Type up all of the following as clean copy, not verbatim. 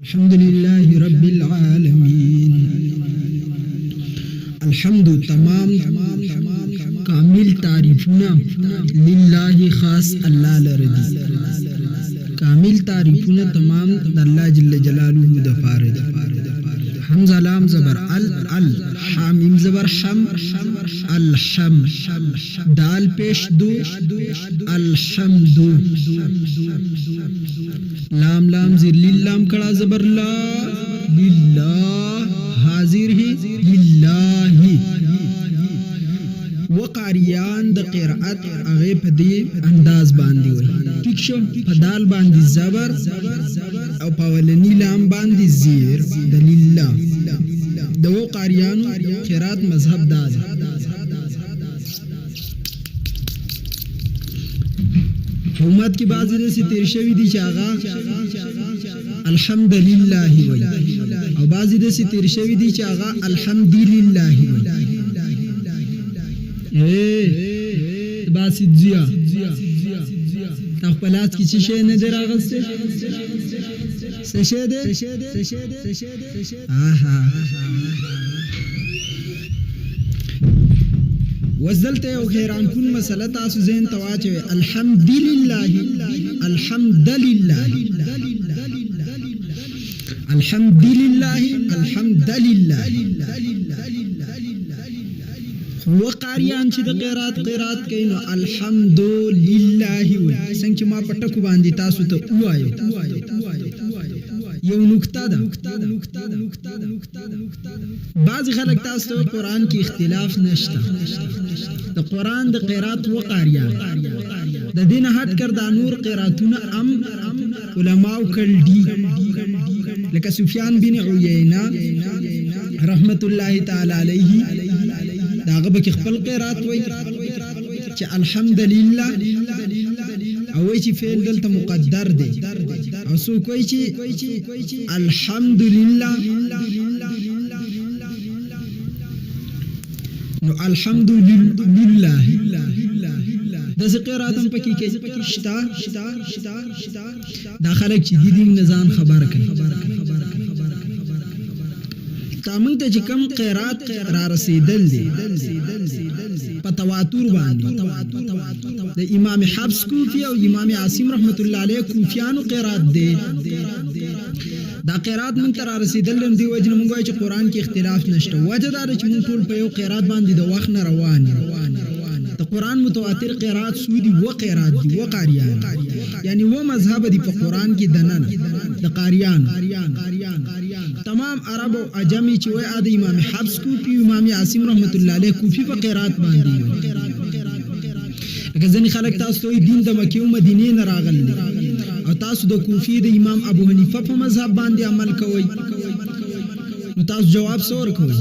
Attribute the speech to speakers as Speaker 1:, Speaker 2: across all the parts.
Speaker 1: الحمد لله رب العالمين. الحمد تمام کامل تعریفنا لله خاص الله لرضی. کامل تعریفنا تمام الله جل جلاله دفارد. حمزه لام زبر ال حامیم زبر حم الحم دال پیش دو الحمد لام لام زیر لام کڑا زبر لا للہ حاضر ہی للہ. وقاریان د قرأت هغه په دې انداز باندې وي. ٹھیک شو؟ په دال باندې زبر او په ولنی لام باندې زیر د لله. د وقاریانو قرأت مذهب دا ده. حکومت کی بعض سے تیر شوی دی چاغا الحمدللہ وی او بعض سے تیر شوی دی چاغا الحمدللہ وی باسی زیا تخپلات کی چیشے ندر آغستے سشے دے آہا وزلته او حیران کن مسئله تاسو ذهن ته واچوي. الحمدلله الحمدلله الحمدلله الحمدلله. وقاریان چې د قرات کینو الحمدلله وي. څنګه ما پټکو باندې تاسو ته وایو یو نکته ده. بعض خلک تاسو ته قرآن کې اختلاف نشته. د قرآن د قرات وقاریان د دین هټ کر د نور قراتونه علماء کړل دي لکه سفیان بن عیینه رحمت الله تعالی علیه داغه به خپل قرات وای چې الحمدلله او وای چې فعل دلته مقدر دی او سو کوئی چې الحمدلله نو الحمدلله د قراتم پکې کې شتا دا خلک چې دې نزان خبر کوي. تامن ته چې کم قرات را رسیدل دي په تواتر باندې د امام حفص کوفی او امام عاصم رحمت الله علیه کوفیانو قرات دي. دا قرات من تر رسیدل دی وجه مونږ وایو چې قران کې اختلاف نشته. وجه دا چې مونږ ټول په یو قرات باندې د وخت نه روان د قران متواتر قرات سودی و قرات دی و قاریان یعنی و مذهب دی په قران کې دنن د قاریان تمام عرب او عجمی چې وای د امام حفص کوفی امام عاصم رحمت الله علیه کوفی په قرات باندې لکه ځنې خلک تاسو ته دین د مکه او مدینه نه راغلي او تاسو د کوفی د امام ابو حنیفه په مذهب باندې عمل کوئ. نو تاسو جواب سور کوئ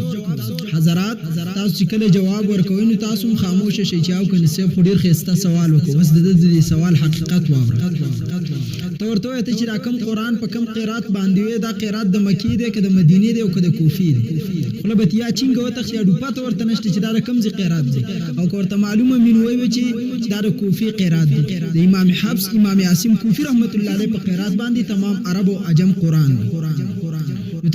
Speaker 1: حضرات. تاسو چې کله جواب ورکوئ نو تاسو خاموش شئ چې او کنه صرف ډیر خسته سوال وکړو. بس د دې سوال حقیقت واوره. تورته ته چې راکم قران په کم قرات باندې وي دا قرات د مکی دی که د مدینه دی او که د کوفی دی. خو به یا چینګ وته خیا ډوپات ورته نشته چې دا رقم زی قرات دی او ورته معلومه منوي چې دا د کوفی قرات دی. د امام حفص امام عاصم کوفی رحمت الله علیه په قرات باندې تمام عرب او عجم قران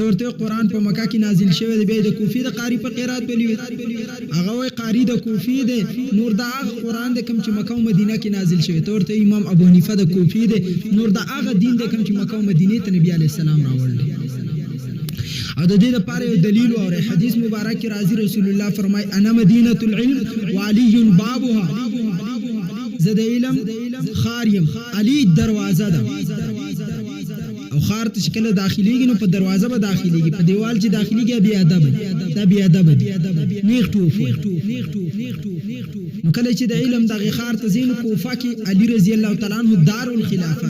Speaker 1: ورته قرآن په مکه کې نازل شوی دی. د کوفی د قاری په قرات بلی هغه وای قاری د کوفی دی. نور دا قرآن د کوم چې مکه او مدینه کې نازل شوی. ورته امام ابو حنیفه د کوفی دی. نور دا هغه دین د کوم چې مکه او مدینه ته نبی علی السلام راوړل. او د دې لپاره یو دلیل او حدیث مبارک کې راځي. رسول الله فرمای انا مدینه العلم وعلی بابها. زد علم خاریم علی دروازه ده او خار ته شکل داخليږي نو په دروازه به داخليږي په دیوال چې داخليږي بیا ادب دا بیا ادب نیغ ټوفو. نو کله چې د علم دغه خار ته زین کوفه کې علی رضی الله تعالی عنہ دار الخلافه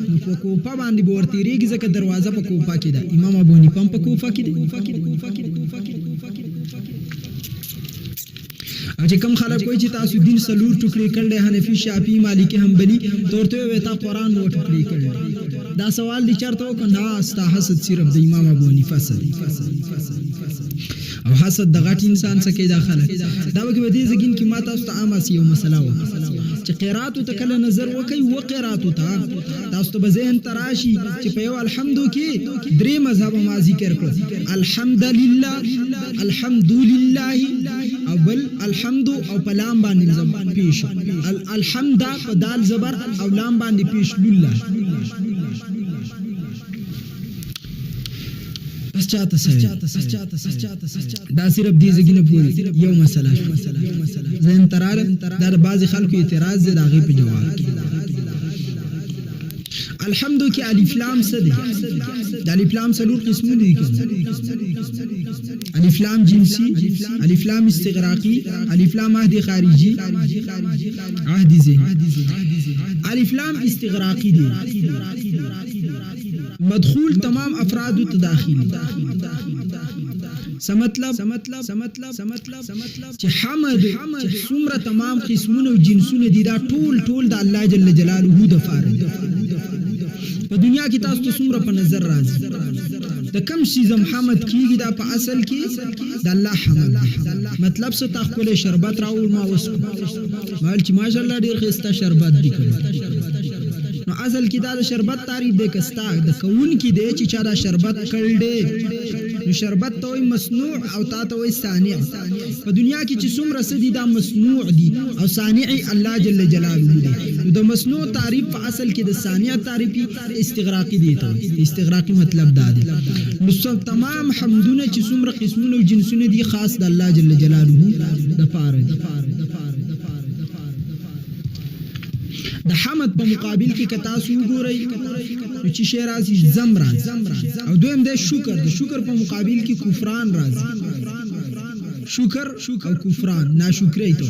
Speaker 1: نو په کوفه باندې ورتيږي ځکه دروازه په کوفه کې ده. امام ابو حنیفه په کوفه کې ده. او چې کم خلک کوئی چې تاسو دین سلور ټوکړي کړل حنفي شافعي مالکي حنبلي تورته وي تا قران وو ټوکړي کړل دا سوال دي چرته وکنه استا حسد صرف د امام ابو حنیفه سره او حسد د غټ انسان څخه داخله دا وکي دې زګین کې ما تاسو ته عامه یو مسله و چې قرات ته کله نظر وکي و قرات ته تاسو ته ذهن تراشي چې په یو الحمد کې درې مذهب ما ذکر کړ الحمدلله الحمدلله اول الحمد او په لام باندې زبان پیش الحمد په دال زبر او لام باندې پیش لله بس چاته دا صرف دې زګینه پوری یو مسله زين تراله دا بعض خلکو اعتراض دی داغه په جواب کې الحمد کې الف لام څه دي د الف لام څلور قسمونه دي الف لام جنسي الف لام استغراقي الف لام عهد خارجي عهد ذهني الف لام استغراقي دي مدخول تمام افراد ته داخلي سمطلب چې حمد څومره تمام قسمونه او جنسونه دي دا ټول د الله جل جلاله د فارغ په دنیا کې تاسو ته څومره په نظر راځي د کم شي محمد کیږي دا په اصل کې د الله حمد مطلب څه تخول شربت راول ما وس مال چې ماشاءالله ډیر خسته شربت دي نو اصل کې دا شربت تعریف به کستا د کون کې دی چې چا دا شربت کړل دی نو شربت ته مصنوع او تا ته صانع په دنیا کې چې څومره سدي دا مصنوع دي او صانع الله جل جلاله دی نو د مصنوع تعریف په اصل کې د صانع تعریف استغراقي دی ته استغراقي مطلب دا دی نو تمام حمدونه چې څومره قسمونه او جنسونه دي خاص د الله جل جلاله د پاره د حمد په مقابل کې کتا سو ګورئ چې شی راځي زم راځي او دویم د شکر په مقابل کې کفران راځي شکر او کفران ناشکری ته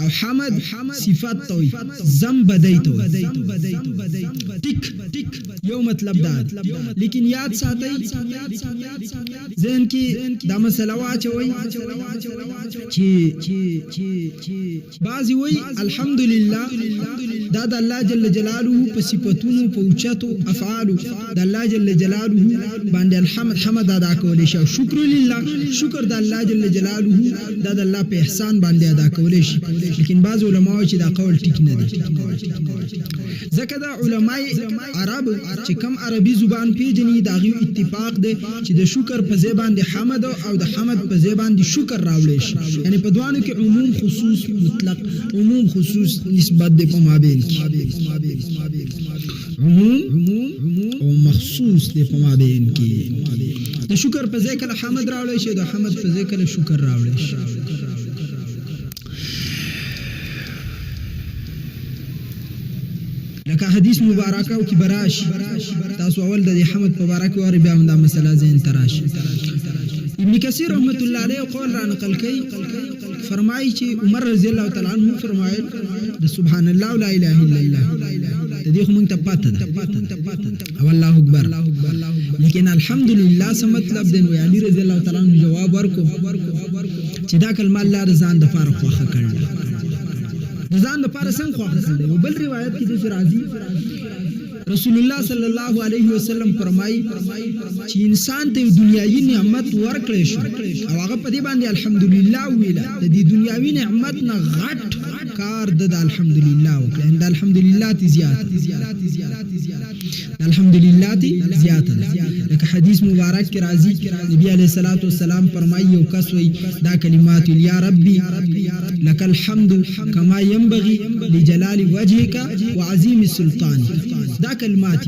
Speaker 1: او حمد صفات ته زم بدای ته ټیک یو مطلب دا لیکن یاد ساتئ ذهن کې دا مسله واچوي چې بعضی وای الحمدلله دا د الله جل جلاله په صفاتونو په اوچتو افعالو د الله جل جلاله باندې حمد ادا کولای شي شکر لله شکر د الله جل جلاله دا د الله په احسان باندې ادا کولای شي لیکن بعض علماء چې دا قول ټیک نه دي ځکه دا علماء عرب چې کم عربي زبان پیژني دا غو اتفاق دی چې د شکر په ځای باندې حمد او د حمد په ځای باندې شکر راوړي شي یعنی په دوانو کې عموم خصوص مطلق عموم خصوص نسبت دی په مابین کې عموم او مخصوص دی په مابین کې د شکر په ځای کله حمد راوړي شي د حمد په ځای کله شکر راوړي شي لکه حدیث مبارکه او کی براش تاسو اول د حمد مبارک او بیا هم دا مسله ذهن تراشي ابن کثیر رحمت الله علیه قول را نقل کړي فرمایي چې عمر رضی الله تعالی عنہ فرمایل د سبحان الله لا اله الا الله د دې خو مونږ ته پاتې ده او الله اکبر لیکن الحمدلله څه مطلب دی نو علی رضی الله تعالی عنہ جواب ورکو چې دا کلمه الله رضان د فارغ خوخه کړل ځان د پاره څنګه خوښ کړل بل روایت کې د راځي رسول الله صلی الله علیه وسلم فرمایي چې انسان ته دنیاوی نعمت ورکړي شو او هغه په دې باندې الحمدلله ویلا د دې دنیاوی نعمت نه غټ کار د الحمدلله وکړي د الحمدلله الحمدلله زیات لکه حدیث مبارک کې راځي نبی علیہ الصلوۃ والسلام فرمایي یو کس وی دا کلمات یا ربي لك الحمد كما ينبغي لجلال وجهك وعظيم سلطانك دا کلمات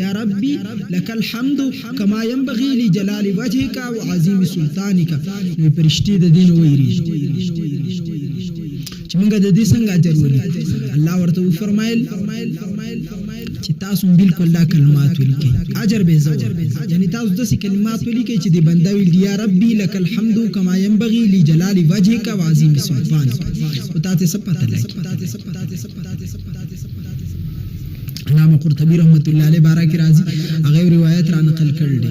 Speaker 1: یا ربي لك الحمد كما ينبغي لجلال وجهك وعظيم سلطانك نو پرشتي د دین ویری چې موږ د دې څنګه اجر ولې الله ورته فرمایل چې تاسو بالکل دا کلمات ولیکئ اجر به زو یعنی تاسو د کلمات ولیکئ چې د بنده ویل یا ربي لك الحمد كما ينبغي لجلال وجهك وعظيم سلطانك او تاسو څه پته لګي علامه قرطبي رحمت الله علیه بارک راضي هغه روایت را نقل کړل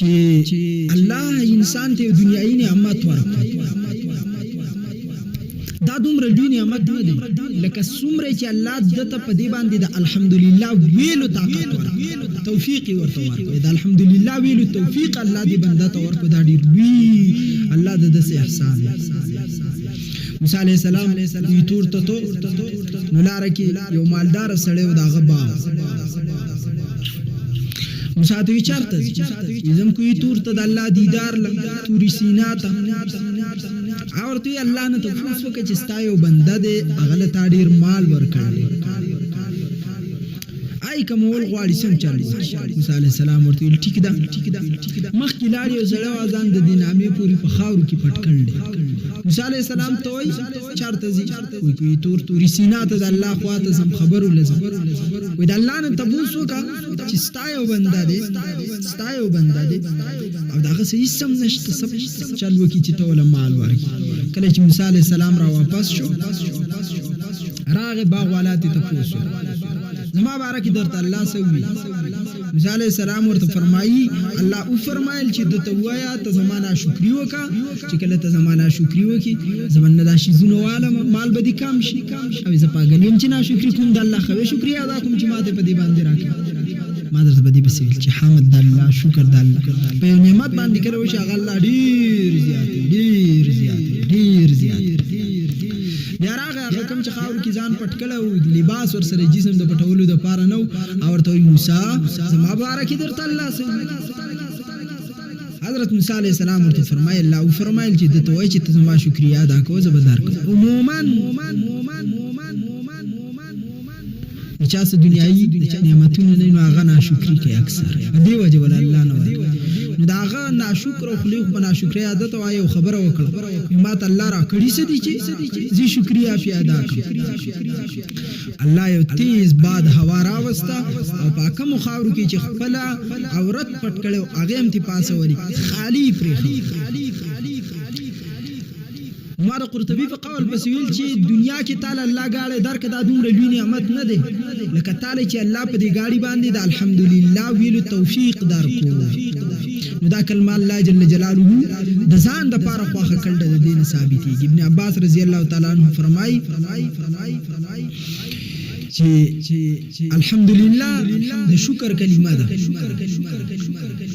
Speaker 1: چې الله انسان ته دنیاي نعمت ورکړي دا دومره لوی نعمت نه دی لکه څومره چې الله دته په دې باندې د الحمدلله ویلو طاقت ورکړي توفیق ورته ورکړي د الحمدلله ویلو توفیق الله دې بنده ته ورکړي دا ډیر وی الله د دې احسان موسی علیہ السلام وی تور ته نو لار کې یو مالدار سړی و دا غبا موسی ته چارته زم کوی تور ته د الله دیدار لګ توري سینا ته اورته الله نه تفوس وکړي چې ستایو بنده دې اغله تاډیر مال ورکړي آی کومول غواړي سم چالو موسی علیہ السلام ورته ټیک ده مخ کې لاړ یو زړه اذان د دینامې پوری په خاورو کې پټ کړل موسی علیہ السلام ته وای چارته زی وی کوي توري سینا ته د الله خواته سم خبرو لزم وی د الله نه تفوس وکړه چې ستایو بنده دې او داغه صحیح سم نشته سب چالو کې چې ته ول مال ورکړي کله چې موسی علیہ السلام را واپس شو راغه باغ والاتی تفوس زما بارک درته الله سوي موسی علیہ السلام ورته فرمایي الله او فرمایل چې د توایا ته زمانہ شکر وکا چې کله ته زمانہ شکر وکي زمانہ د شي زونه والا مال بدی کم شي او زه پاګنیم چې نا شکر کوم د الله خو شکریا ادا کوم چې ماته په دې باندې راکړي ما درته بدی بسویل چې حمد د الله شکر د الله په نعمت باندې کړو چې هغه الله ډیر زیات بیا راغه کوم چې خاور کې ځان پټ کړو لباس ور سره جسم د پټولو د پاره نو او ورته موسی زما بارک درته الله سي حضرت موسی علیہ السلام ورته فرمایي الله او فرمایل چې د توای چې ته ما شکریا ادا کوو زبردار کو عموما چا څه دنیايي نعمتونه نه نو هغه ناشکری کوي اکثر دی وجه ول الله نه وایي نو دا هغه ناشکر او خلیق بنا شکریا عادت او یو خبره وکړه ما ته الله را کړی سدي چې زی شکریا پی ادا کړ الله یو تیز باد هوا را وستا او پاکه مخاورو کې چې خپل عورت پټ کړو هغه هم تی پاسه وری خالی پرې مار قرطبی په قول بس ویل چې دنیا کې تعالی الله غاړه درک دا دومره لوی نعمت نه دی لکه تعالی چې الله په دې غاړي باندې د الحمدلله ویلو توفیق درکو نو دا کلمه الله جل جلاله د ځان د پاره خواخه کړل د دین ثابتېږي ابن عباس رضی الله تعالی عنہ فرمایي چې الحمدلله د شکر کلمه ده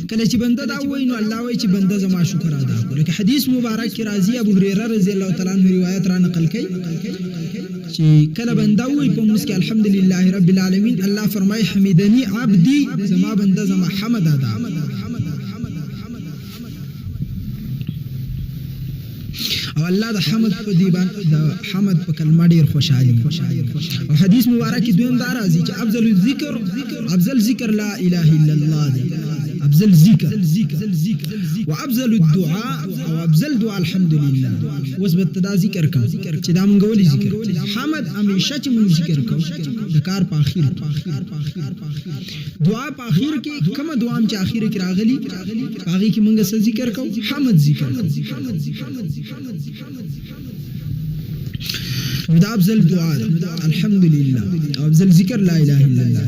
Speaker 1: کله چې بنده دا وایي نو الله وایي چې بنده زما شکر ادا کړي لکه حدیث مبارک کې راځي ابو هريره رضی الله تعالی عنہ روایت را نقل کړي چې کله بنده وایي په مسکه الحمدلله رب العالمین الله فرمایي حمدنی عبدی زما بنده زما حمد ادا او الله د حمد په دی باندې د حمد په کلمه ډیر خوشالي او حدیث مبارک دویم دا راځي چې افضل ذکر لا اله الا الله دی افضل ذکر وافضل الدعاء او افضل دعاء الحمدلله وثبت دا ذکر کوم چې دا مونږ ولې ذکر حمد همیشه چې مونږ ذکر کوو د کار په اخر دعا په اخر کې کومه دعا چې اخر کې راغلي هغه کې مونږ څه ذکر کوو حمد ذکر دا افضل دعاء الحمدلله او افضل ذکر لا اله الا الله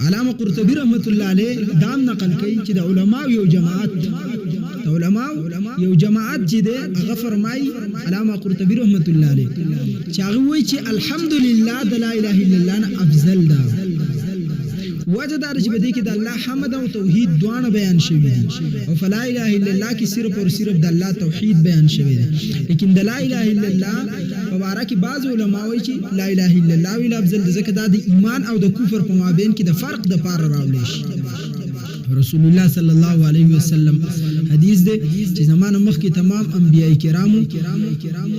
Speaker 1: علامه قرطبی رحمت الله علیه دام نقل کوي چې د علماء یو جماعت چې ده هغه فرمایي علامه قرطبی رحمت الله علیه چې هغه وایي چې الحمدلله د لا اله الا الله نه افضل ده وجه دار چې بده کې د الله حمد او توحید دوانه بیان شوی دي او فلا اله الا الله کې صرف او صرف د الله توحید بیان شوی دی لیکن د لا اله الا الله مبارک بعض علماء وایي چې لا اله الا الله ویل افضل ځکه د ایمان او د کفر په مابین کې د فرق د پاره راولې شي رسول الله صلی الله علیه وسلم حدیث ده چې زمانه مخکې تمام انبیای کرامو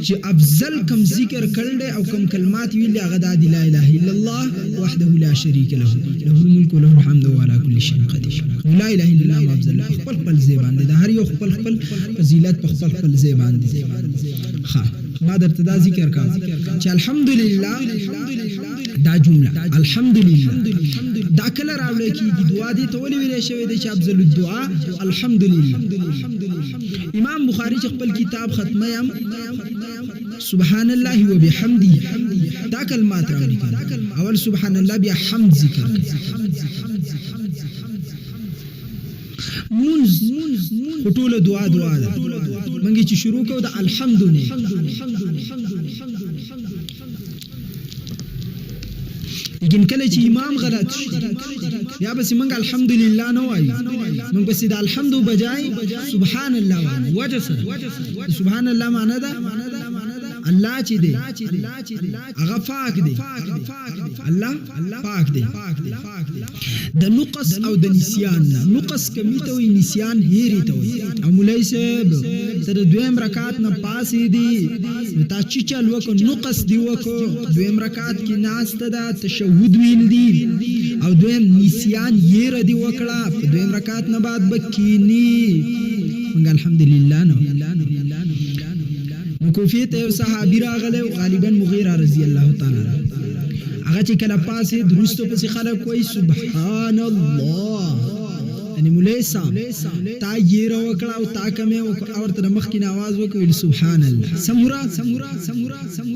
Speaker 1: چې افضل کم ذکر کړل او کم کلمات ویل هغه د لا اله الا الله وحده لا شریک له له الملك وله الحمد وعلى كل شيء قدير لا اله الا الله افضل خپل زبان ده هر یو خپل فضیلت په خپل زبان ده ها ما درته دا ذکر کا چې الحمدلله دا جمله الحمدلله دا کله راولې کیږي دعا دي ته ولې ویل شوی دی چې افضل الدعاء الحمدلله امام بخاری خپل کتاب ختمه یم سبحان الله وبحمده دا کلمات راولې اول سبحان الله بیا حمد ذکر منز خطول دعا ده منگی چی شروع کو دا الحمدلله لیکن کله چې امام غلط یا بس منګ الحمدلله نه وای منګ بس دا الحمد بجای سبحان الله وجه سبحان الله معنا ده الله چې دی هغه پاک دی الله پاک دی د نقص او د نسیان نقص کمی ته وي نسیان هېری ته وي او مولوی صاحب تر دویم رکعت نه پاسې دی تا چې چل وکړو نقص دی وکړو دویم رکعت کې ناسته ده تشهود ویل دی او دویم نسیان هېره دی وکړه په دویم رکعت نه بعد بکینی موږ الحمدلله نو کوفیه ته صحابي راغله غالبا مغیره رضی الله تعالی هغه چې کله پاسې درستو پسې خلک کوي سبحان الله یعنی مولوی صاحب تا یې راوکړه او تا کمه او ورته مخکې आवाज وکړي سبحان الله سمورا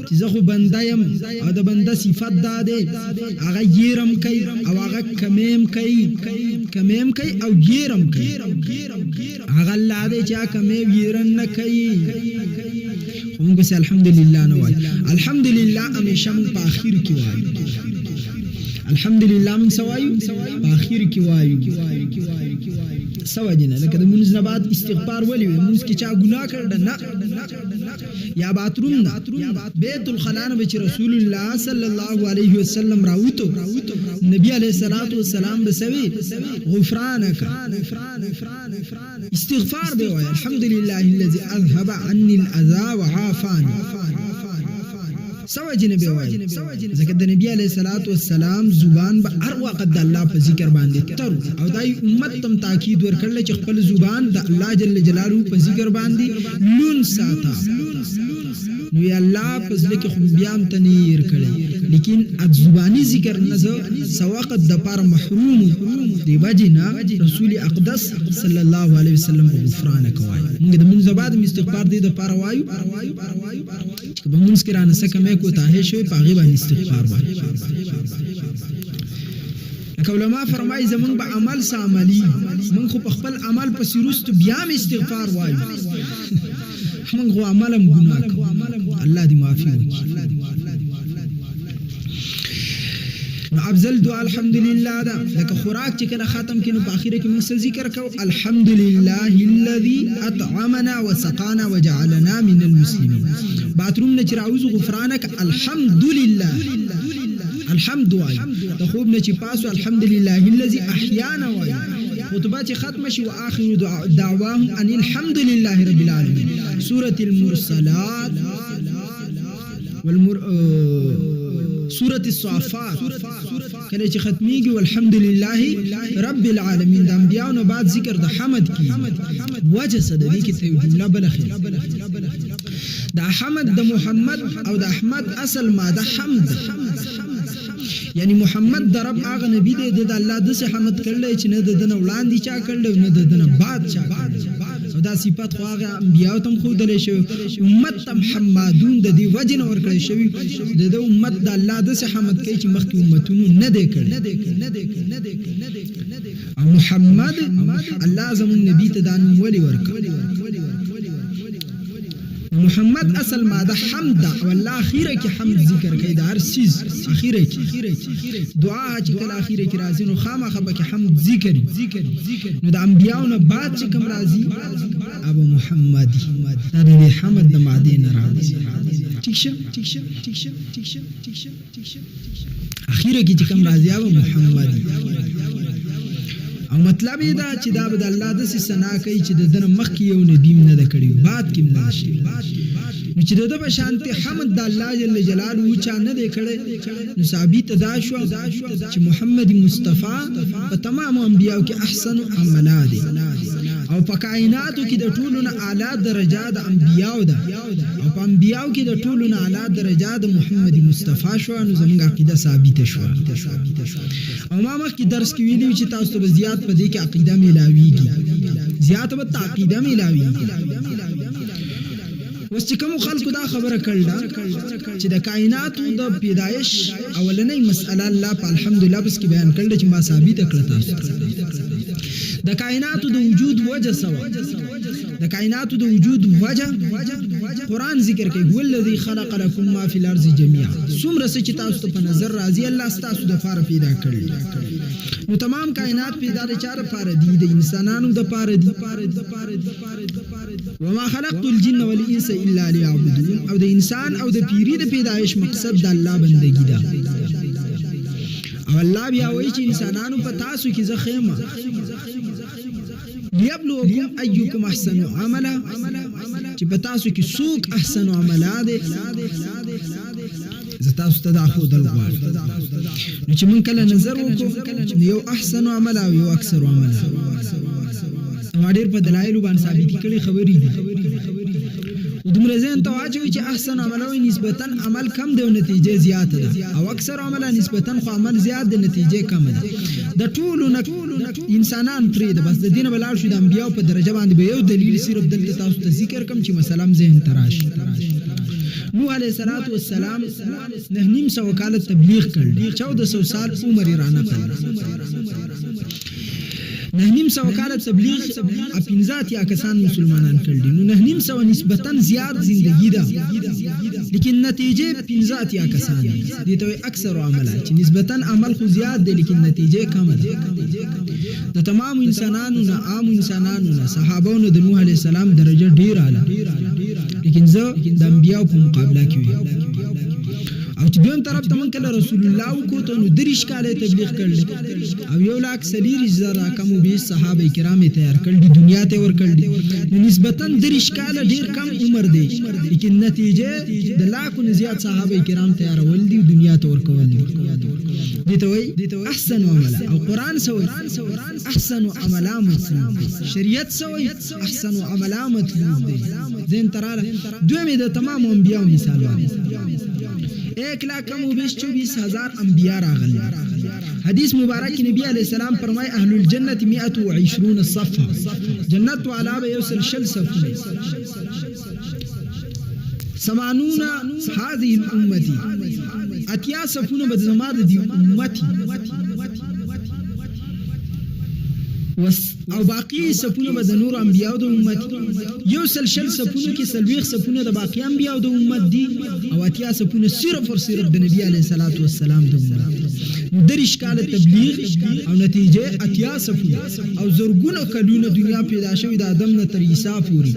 Speaker 1: چې زه خو بنده يم او د بنده صفات ده هغه یېرم کوي او هغه کمیم کوي او یېرم کوي هغه الله دې چې کمه یېرن نه کوي موږ بس الحمدلله نو وای الحمدلله همیشه په اخر کې وای الحمدلله من سوایو په اخر کې وایو سواجنه لکه د منځ نه بعد استغفار ولي منځ کې چا ګناه کړل نه یا باتروم نه بیت الخلا نه چې رسول الله صلی الله علیه وسلم راوته نبی علیہ الصلوۃ والسلام بسوي غفرانك استغفار به وای الحمدلله الذي اذهب عني الاذى وعافاني سواجنه به وای ځکه د نبی علیہ الصلوۃ والسلام زبان به هر وخت د الله په ذکر باندې تر او دای امت تم تاکید ورکړل چې خپل زبان د الله جل جلاله په ذکر باندې لون ساته نو یا الله په ځکه خو بیا هم تنیر کړي لیکن اد زبانی ذکر نه سو وخت د پر محروم دی وجنا رسول اقدس صلی الله علیه وسلم غفرانک وای موږ د منځ بعد استغفار دی د پر وایو به منځ کې رانه سکه مې کو ته شوی پاغي باندې استغفار وای علماء فرمایي زمون به عمل ساملی من خو خپل عمل په سیروست بیا م استغفار وای من خو عملم ګناه الله دې معافي وکړي افضل دعا الحمدلله ده لکه خوراک چې کله ختم کینو په اخیره کې موږ ذکر کو الحمدلله الذي اطعمنا وسقانا وجعلنا من المسلمين باتروم نه چراوز غفرانك الحمدلله الحمد وای د خوب نه چې پاسو الحمدلله الذي احيانا وای خطبه چې ختم شي واخر دعواهم ان الحمد لله رب العالمين سوره المرسلات سورة الصافات کله چې ختميږي والحمدلله رب العالمین د انبیانو بعد ذکر د حمد کی وجه صدې کې ته جمله بلخه د حمد د محمد او د احمد اصل ماده حمد یعنی محمد د رب هغه نبی دی د الله د حمد کړل چې نه د دنه وړاندې چا کړل نه د دنه بعد چا او دا صفات خو هغه انبیاء تم خو دلې شو امت محمدون د دې وجه نور کړی شوی د امت د الله د حمد کوي چې مخکې امتونو نه دی کړل او محمد الله زمون نبی ته دان ولي ورکړ محمد اصل ماده حمد او الله اخیره کې حمد ذکر کوي د هر چیز اخیره کې دعا چې کله اخیره کې راځي نو خامخا به حمد ذکر نو د انبیانو نه بعد چې کوم راځي ابو محمدي دا د حمد د ماده نه راځي ٹھیک شه اخیره کې چې کوم راځي ابو محمدي او مطلب دا چې دا به الله د سنا کوي چې د دنه مخ کې یو نبی نه د کړي بعد کې نه شي نو چې د په شانته حمد د الله جل جلاله چا نه د کړي نو ثابت دا شو چې محمد مصطفی په تمام انبیاء کې احسن عملا دي او په کائناتو کې د ټولو نه اعلی درجه د انبیاء ده او په انبیاء کې د ټولو نه اعلی درجه د محمد مصطفی شو نو زموږ عقیده ثابت شو او ما مخکې درس کې ویلو چې تاسو ته زیات په دې کې عقیده ملاويږي زیات به عقیده ملاويږي اوس چې کوم خلکو دا خبره کړل چې د کائناتو د پیدایش اولنۍ مسأله الله په الحمدلله بس کې بیان کړل چې ما ثابت کړل تاسو د کائناتو د وجود وجه سوا د کائناتو د وجود وجه قران ذکر کوي هو الذی خلق لكم ما فی الارض جميعا څومره چې تاسو ته په نظر راځي الله تاسو د فار پیدا کړل نو تمام کائنات پیدا د چار پاره دي د انسانانو د پاره دي وما خلقت الجن والانس الا ليعبدون او د انسان او د پیری د پیدایش مقصد د الله بندگی ده او الله بیا وایي چې انسانانو په تاسو کې زه خیمه ليبلوكم ايكم احسن عملا چې په تاسو کې څوک احسن عملا ده زه تاسو ته دا خو دلغواړم نو چې مونږ کله نظر وکړو یو احسن عملا او یو اکثر عملا ما ډېر په دلایلو باندې ثابت کړي خبرې دي دومره ځین ته واچوي چې احسن عملوي نسبتا عمل کم دی او نتیجه زیات ده او اکثر عمل نسبتا خو عمل زیات دی نتیجه کم ده د ټولو انسانان پرې ده بس د دین بلار شو د انبیاء په درجه باندې به یو دلیل صرف دلته تاسو ته ذکر کوم چې مثلا ذهن تراش نوح علیہ الصلوۃ والسلام 900 کال تبلیغ کړ 1400 سال عمر رانه کړ 900 کال تبلیغ اپینځات یا کسان مسلمانان کړل نو 900 نسبتا زیات زندگی ده لیکن نتیجه پینځات یا کسان دي ته اکثر عملات چې نسبتا عمل خو زیات دي لیکن نتیجه کم ده د تمام انسانانو نه عام انسانانو نه صحابانو د نوح علیہ السلام درجه ډیر اعلی لیکن زه د انبیاء په مقابله کې او چې دویم طرف ته مونږ کله رسول الله وکړو نو دریش کاله تبلیغ کړل او 1,40,000 کم به صحابه کرام تیار کړل دي دنیا ته ور کړل نو نسبتا دریش کاله ډیر کم عمر دی لیکن نتیجه د لاکو زیات صحابه کرام تیار ول دي دنیا ته ور کول دي ته وای احسن عملا او قران سوی احسن عملا مطلوب شریعت سوی احسن عملا مطلوب دی زين تراله دوی د تمام انبیاء مثال وایي 1,24,000 انبیاء راغلي حدیث مبارک نبی علیہ السلام فرمای اهل الجنه 120 صفه جنت والا به یوصل شل صفه 80 هذه الامه اتیا صفونه به زماده دی امتی او باقی صفونه به د نور انبیاء د امت یو سلسل صفونه کې سلويخ صفونه د باقی انبیاء د امت دي او اتیا صفونه صرف اور صرف د نبی علیہ الصلوۃ والسلام د امت درش کال تبلیغ او نتیجه اتیا صفونه او زرګونه کلونه دنیا پیدا شوی د آدم نه تر عیسی پورې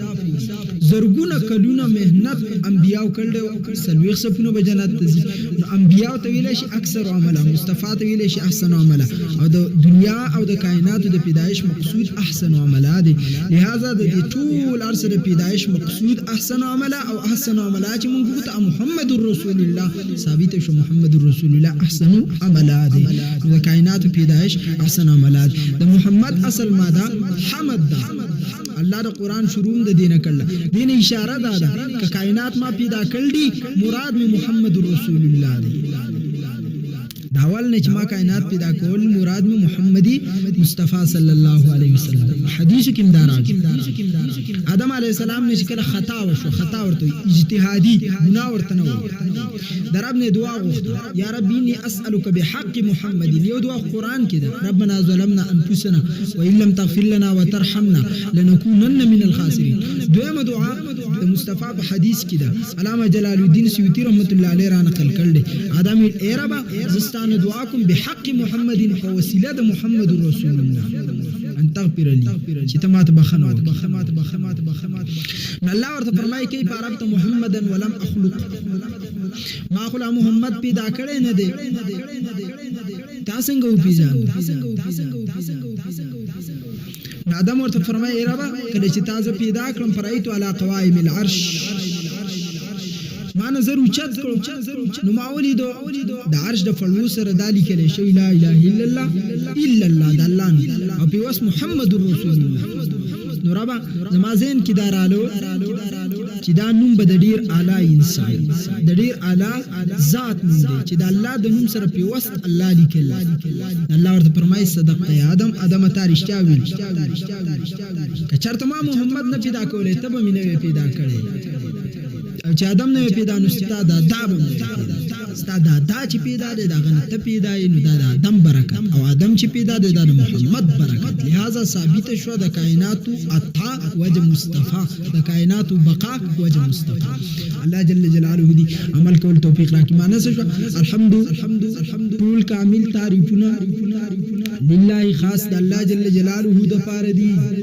Speaker 1: زرګونه کلونه مهنت انبیاء کړل سلويخ صفونه به جنت ته ځي نو انبیاء ته ویل شي اکثر عمله مصطفی ته ویل شي احسن عمله او د دنیا او د کائنات د پیدایش مقصود احسن عمله دي لہذا د ټول ارسه د پیدایش مقصود احسن عمله او احسن عمله چې موږ ته محمد رسول الله ثابت شو محمد رسول الله احسن عمله دي د کائنات پیدایش احسن عمله د محمد اصل ماده حمد ده الله د قران شروع د دینه کړل دین اشاره ده ک کائنات ما پیدا کړل دي مراد می محمد رسول الله دی داول نه چې ما کائنات پیدا کول مراد می محمدی مصطفی صلی الله علیه وسلم حدیث کې مدارج آدم علیه السلام نه کله خطا ورته اجتهادي ګناه ورته نه در رب نه دعا غوښته یا رب انی اسالک بحق محمد یو دعا قران کې ده ربنا ظلمنا انفسنا وان لم تغفر لنا وترحمنا لنكونن من الخاسرین دویمه دعا د مصطفی په حدیث کې ده علامه جلال الدین سیوطی رحمت الله علیه را نقل کړل آدم ای رب زستان دعاکم بحق محمد ووسیله د محمد رسول الله ان تغفر لي چې تمات بخنه الله ورته فرمایي کې عربت محمدن ولم اخلق ما خلا محمد پیدا کړي نه دي تاسو څنګه وپیژان آدم ورته فرمایي رب کله چې تاسو پیدا کړم فرایت علی قوائم العرش ما نظر اوچت کړو نو ما ولیدو د عرش د فلو سره دالی کله شو لا اله الا الله د الله او په واس محمد رسول الله نو ربا نمازین کې دارالو چې دا نوم به د ډیر اعلی انسان د ډیر اعلی ذات نوم دی چې د الله د نوم سره په وسط الله لیکل الله ورته فرمایي صدقه ادم ته رښتیا ویل که چرته ما محمد نه پیدا کولې ته به مې نه پیدا کړې او چې ادم نه پیدا نو ستاد دا به ستا دا چې پیدا دی دا غنه ته پیدا یې نو دا د آدم برکت او آدم چې پیدا دی دا د محمد برکت لہذا ثابت شو د کائناتو عطا وجه مصطفی د کائناتو بقا وجه مصطفی الله جل جلاله دی عمل کول توفیق راکړي معنی څه شو الحمد ټول کامل تعریفونه لله خاص د الله جل جلاله د پاره دی